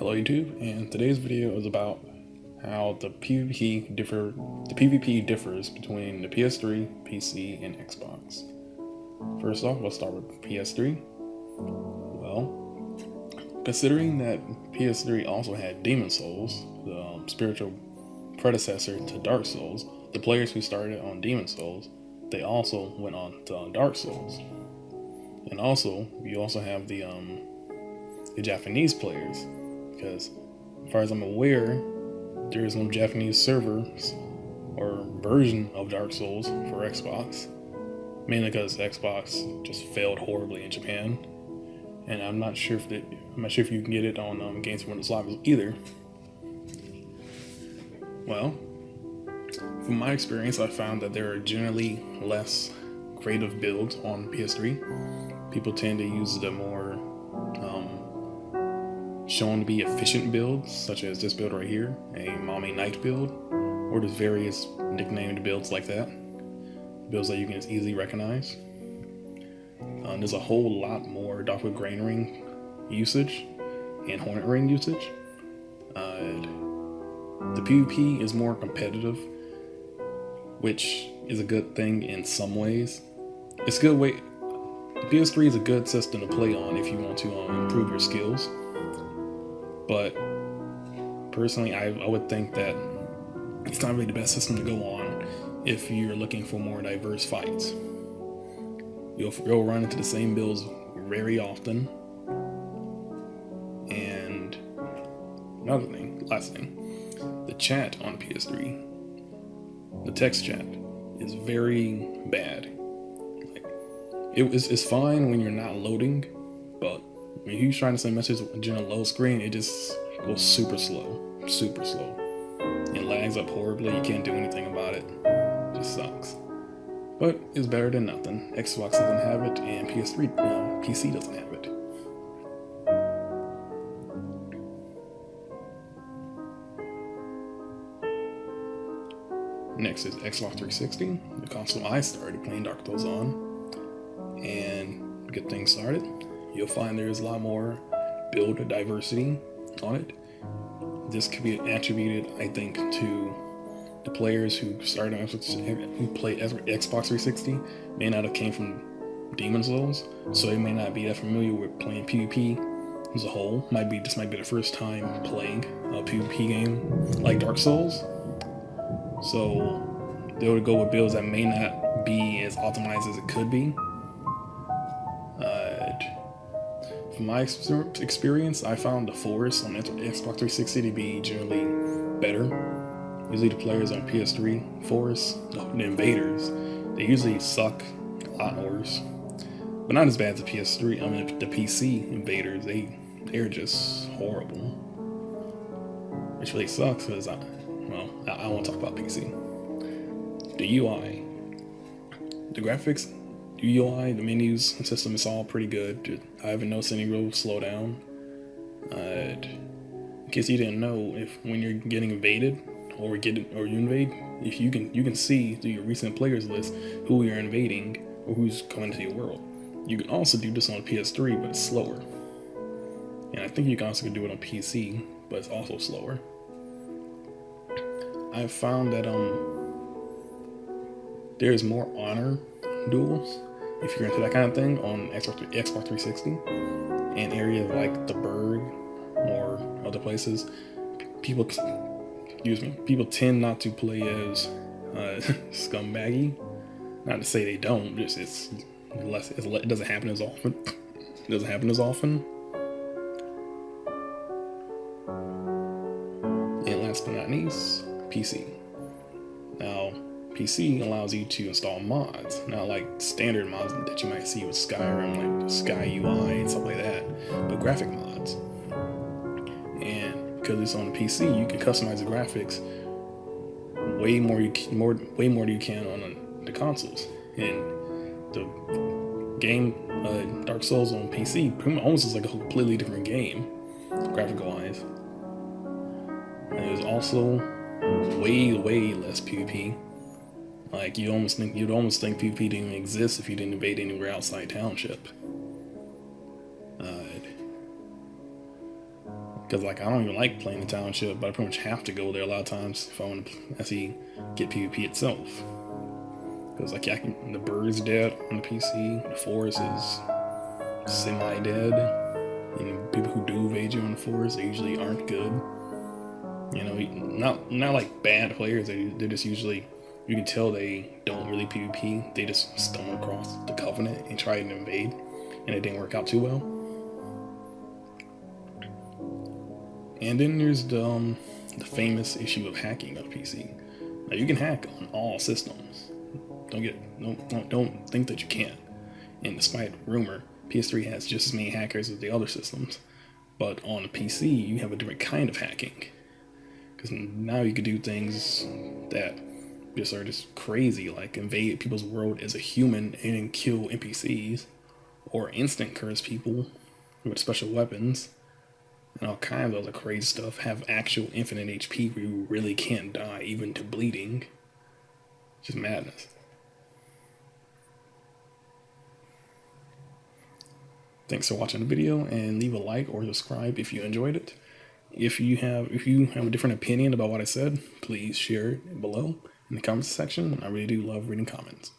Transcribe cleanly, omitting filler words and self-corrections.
Hello YouTube, and today's video is about how the PvP differs between the PS3, PC, and Xbox. First off, let's start with PS3. Well, considering that PS3 also had Demon Souls, the spiritual predecessor to Dark Souls, the players who started on Demon Souls, they also went on to Dark Souls. And also, you also have the Japanese players, because as far as I'm aware, there is no Japanese servers or version of Dark Souls for Xbox, mainly because Xbox just failed horribly in Japan, and I'm not sure if you can get it on games from Windows Live either. Well, from my experience, I found that there are generally less creative builds on PS3. People tend to use the more shown to be efficient builds, such as this build right here, a Mommy Knight build, or there's various nicknamed builds like that, builds that you can easily recognize. There's a whole lot more Darkwood Grain Ring usage and Hornet Ring usage. The PvP is more competitive, which is a good thing in some ways. It's a good way. PS3 is a good system to play on if you want to improve your skills. But personally, I would think that it's not really the best system to go on if you're looking for more diverse fights. You'll run into the same builds very often. And last thing, the chat on PS3, the text chat is very bad. It's fine when you're not loading, but when you're trying to send messages during a low screen, it just goes super slow. It lags up horribly, you can't do anything about it. It just sucks. But it's better than nothing. Xbox doesn't have it, and PC doesn't have it. Next is Xbox 360, the console I started playing Dark Souls on. And to get things started, you'll find there's a lot more build diversity on it. This could be attributed, I think, to the players who played Xbox 360 may not have came from Demon Souls, so they may not be that familiar with playing PvP as a whole. This might be the first time playing a PvP game like Dark Souls, so they would go with builds that may not be as optimized as it could be. From my experience, I found the Forest on Xbox 360 to be generally better. Usually the players on PS3, Forest, the invaders, they usually suck a lot worse. But not as bad as the PS3, the PC invaders, they're just horrible. Which really sucks because I won't talk about PC. The UI, the graphics, the UI, the menus system is all pretty good. I haven't noticed any real slowdown. In case you didn't know, when you're getting invaded or you invade, if you can see through your recent players list who you're invading or who's coming to your world. You can also do this on PS3, but it's slower. And I think you can also do it on PC, but it's also slower. I've found that there's more honor duels, if you're into that kind of thing, on Xbox 360, in areas like the Berg or other places. People tend not to play as scumbaggy. Not to say they don't, just it doesn't happen as often. And last but not least, PC. Now, PC allows you to install mods, not like standard mods that you might see with Skyrim, like Sky UI and stuff like that, but graphic mods. And because it's on the PC, you can customize the graphics way more than you can on the consoles. And the game Dark Souls on PC almost is like a completely different game, graphical wise. And there's also way less PvP. Like you'd almost think PvP didn't even exist if you didn't invade anywhere outside township. Because like I don't even like playing the township, but I pretty much have to go there a lot of times if I want to actually get PvP itself. Because like the bird's dead on the PC, the forest is semi-dead, and people who do evade you on the forest, they usually aren't good. You know, not like bad players. They're just usually, you can tell they don't really PvP. They just stumble across the Covenant and try to invade, and it didn't work out too well. And then there's the famous issue of hacking on PC. Now you can hack on all systems. Don't think that you can't. And despite rumor, PS3 has just as many hackers as the other systems. But on a PC, you have a different kind of hacking. Because now you can do things that just are just crazy, like invade people's world as a human and then kill NPCs, or instant curse people with special weapons, and all kinds of other crazy stuff. Have actual infinite HP where you really can't die, even to bleeding. Just madness. Thanks for watching the video, and leave a like or subscribe if you enjoyed it. If you have a different opinion about what I said, please share it below in the comments section. I really do love reading comments.